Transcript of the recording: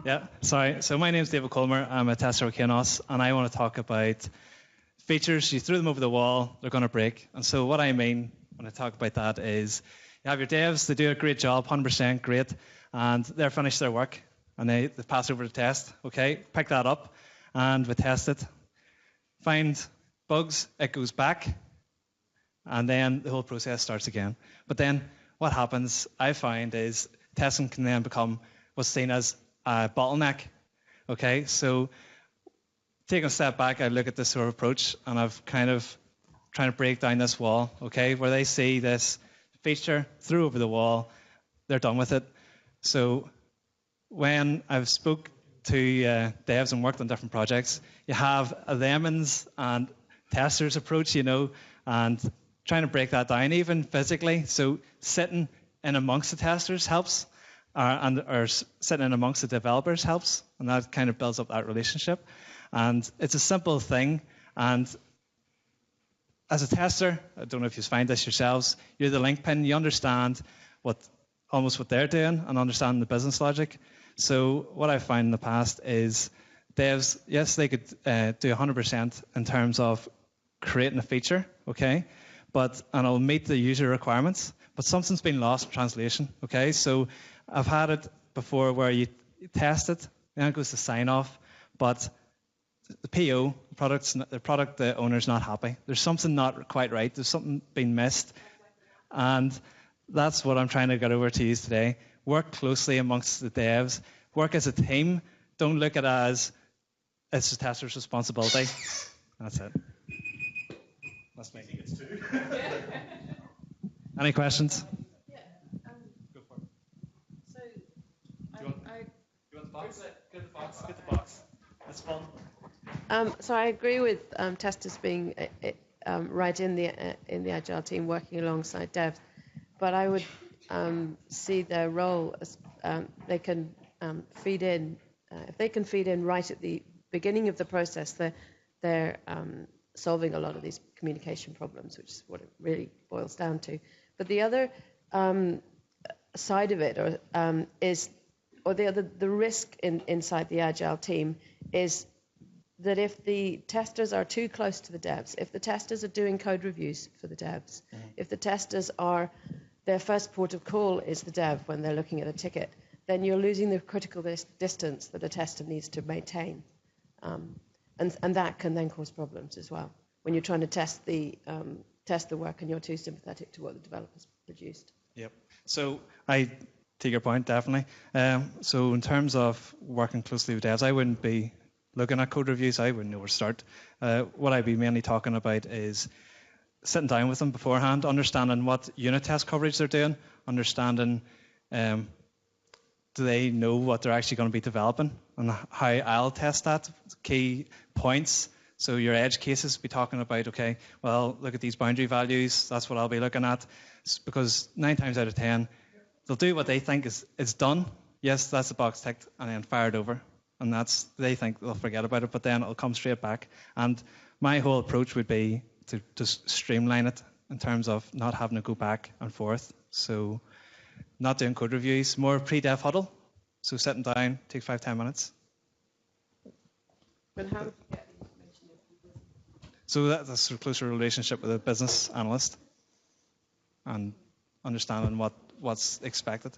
Yeah, sorry. So my name's David Colmer. I'm a tester at Kanos, and I want to talk about features. You threw them over the wall, they're going to break. And so what I mean when I talk about that is you have your devs, they do a great job, 100% great, and they're finished their work, and they pass over the test. Okay, pick that up, and we test it. Find bugs, it goes back, and then the whole process starts again. But then what happens, I find, is testing can then become what's seen as a bottleneck. Okay, so taking a step back, I look at this sort of approach, and I've kind of trying to break down this wall, okay, where they see this feature through over the wall, they're done with it. So when I've spoke to devs and worked on different projects, you have a lemons and testers approach, and trying to break that down even physically. So sitting in amongst the testers helps, or sitting in amongst the developers helps, and that kind of builds up that relationship. And it's a simple thing, and as a tester, I don't know if you find this yourselves, you're the linchpin, you understand almost what they're doing and understand the business logic. So what I've found in the past is devs, yes, they could do 100% in terms of creating a feature, okay, and it'll meet the user requirements, but something's been lost in translation, okay? So I've had it before where you test it, then it goes to sign off, but the PO, the product owner's not happy. There's something not quite right. There's something being missed. And that's what I'm trying to get over to you today. Work closely amongst the devs. Work as a team. Don't look at it as it's the tester's responsibility. That's it. That's me. Any questions? Yeah. Go for it. So, Do you want the box? Get the box. Get the box. That's fun. So I agree with testers being right in the agile team working alongside devs, but I would see their role as they can feed in. If they can feed in right at the beginning of the process, they're solving a lot of these communication problems, which is what it really boils down to. But the other side of it, the risk inside the agile team is that if the testers are too close to the devs, if the testers are doing code reviews for the devs, if the testers their first port of call is the dev when they're looking at a ticket, then you're losing the critical distance that a tester needs to maintain. And that can then cause problems as well when you're trying to test the work and you're too sympathetic to what the developers produced. Yep. So I take your point, definitely. So in terms of working closely with devs, I wouldn't be looking at code reviews. I wouldn't know where to start. What I'd be mainly talking about is sitting down with them beforehand, understanding what unit test coverage they're doing, understanding do they know what they're actually going to be developing, and how I'll test that, key points. So your edge cases, be talking about, okay, well, look at these boundary values, that's what I'll be looking at, because 9 times out of 10, they'll do what they think is done. Yes, that's the box ticked, and then fired over. And they think they'll forget about it, but then it'll come straight back. And my whole approach would be to just streamline it in terms of not having to go back and forth. So not doing code reviews, more pre-dev huddle. So sitting down, take 5-10 minutes. But how do you get the information? So that's a closer relationship with a business analyst and understanding what's expected.